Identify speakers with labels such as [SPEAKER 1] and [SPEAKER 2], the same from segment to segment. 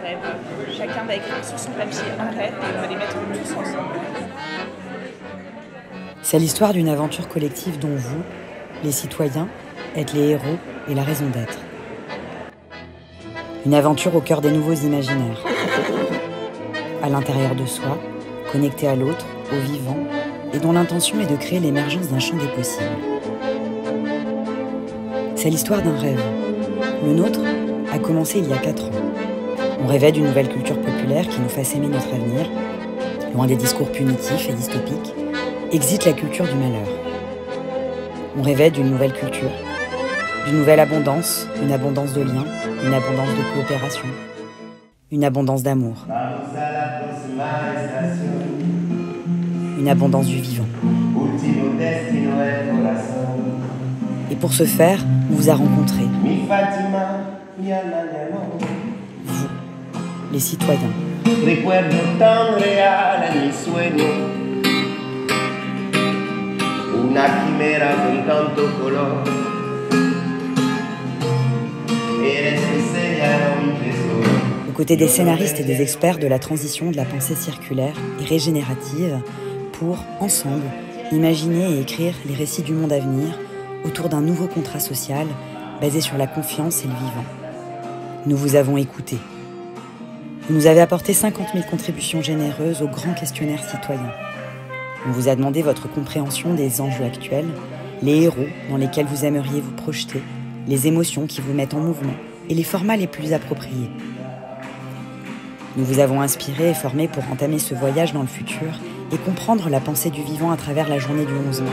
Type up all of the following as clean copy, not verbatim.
[SPEAKER 1] rêves. Chacun va écrire sur son papier un rêve et on va les mettre tous ensemble.
[SPEAKER 2] C'est l'histoire d'une aventure collective dont vous, les citoyens, êtes les héros et la raison d'être. Une aventure au cœur des nouveaux imaginaires. À l'intérieur de soi, connecté à l'autre, au vivant, et dont l'intention est de créer l'émergence d'un champ des possibles. C'est l'histoire d'un rêve. Le nôtre a commencé il y a 4 ans. On rêvait d'une nouvelle culture populaire qui nous fasse aimer notre avenir. Loin des discours punitifs et dystopiques, existe la culture du malheur. On rêvait d'une nouvelle culture, d'une nouvelle abondance, une abondance de liens, une abondance de coopération, une abondance d'amour, une abondance du vivant. Et pour ce faire, on vous a rencontrés. Vous, les citoyens. Aux côtés des scénaristes et des experts de la transition de la pensée circulaire et régénérative, pour, ensemble, imaginer et écrire les récits du monde à venir autour d'un nouveau contrat social basé sur la confiance et le vivant. Nous vous avons écouté. Vous nous avez apporté 50 000 contributions généreuses au grand questionnaire citoyen. On vous a demandé votre compréhension des enjeux actuels, les héros dans lesquels vous aimeriez vous projeter, les émotions qui vous mettent en mouvement et les formats les plus appropriés. Nous vous avons inspiré et formé pour entamer ce voyage dans le futur et comprendre la pensée du vivant à travers la journée du 11 mai.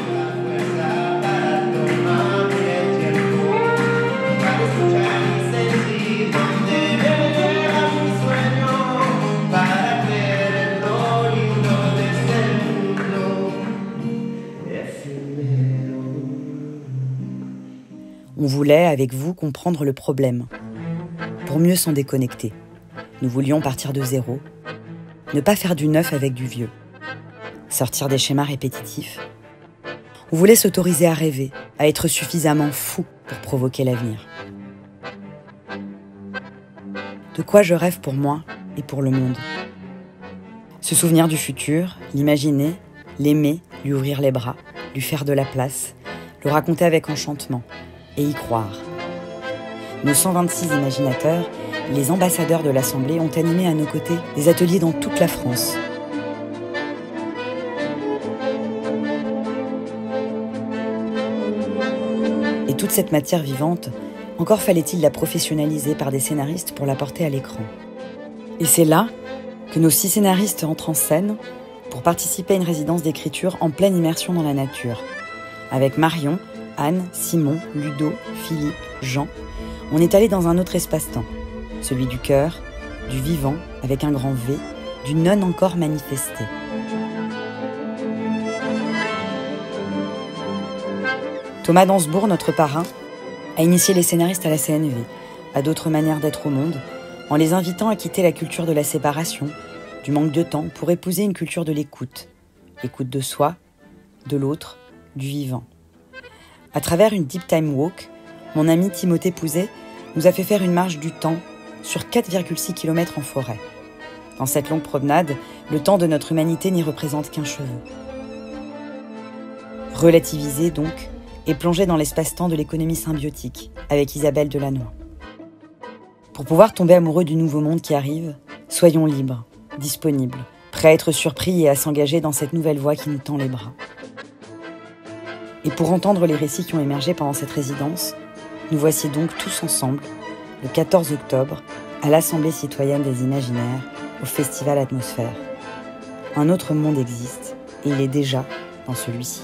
[SPEAKER 2] On voulait, avec vous, comprendre le problème, pour mieux s'en déconnecter. Nous voulions partir de zéro, ne pas faire du neuf avec du vieux, sortir des schémas répétitifs. On voulait s'autoriser à rêver, à être suffisamment fou pour provoquer l'avenir. De quoi je rêve pour moi et pour le monde? Se souvenir du futur, l'imaginer, l'aimer, lui ouvrir les bras, lui faire de la place, le raconter avec enchantement et y croire. Nos 126 imaginateurs, les ambassadeurs de l'Assemblée, ont animé à nos côtés des ateliers dans toute la France. Et toute cette matière vivante, encore fallait-il la professionnaliser par des scénaristes pour la porter à l'écran. Et c'est là que nos 6 scénaristes entrent en scène pour participer à une résidence d'écriture en pleine immersion dans la nature. Avec Marion, Anne, Simon, Ludo, Philippe, Jean, on est allé dans un autre espace-temps, celui du cœur, du vivant avec un grand V, du non encore manifesté. Thomas Dansbourg, notre parrain, a initié les scénaristes à la CNV, à d'autres manières d'être au monde, en les invitant à quitter la culture de la séparation, du manque de temps, pour épouser une culture de l'écoute. L'écoute de soi, de l'autre, du vivant. À travers une Deep Time Walk, mon ami Timothée Pouzet nous a fait faire une marche du temps sur 4,6 km en forêt. Dans cette longue promenade, le temps de notre humanité n'y représente qu'un cheveu. Relativiser donc, et plonger dans l'espace-temps de l'économie symbiotique, avec Isabelle Delannoy. Pour pouvoir tomber amoureux du nouveau monde qui arrive, soyons libres, disponibles, prêts à être surpris et à s'engager dans cette nouvelle voie qui nous tend les bras. Et pour entendre les récits qui ont émergé pendant cette résidence, nous voici donc tous ensemble, le 14 octobre, à l'Assemblée citoyenne des imaginaires, au Festival Atmosphère. Un autre monde existe, et il est déjà dans celui-ci.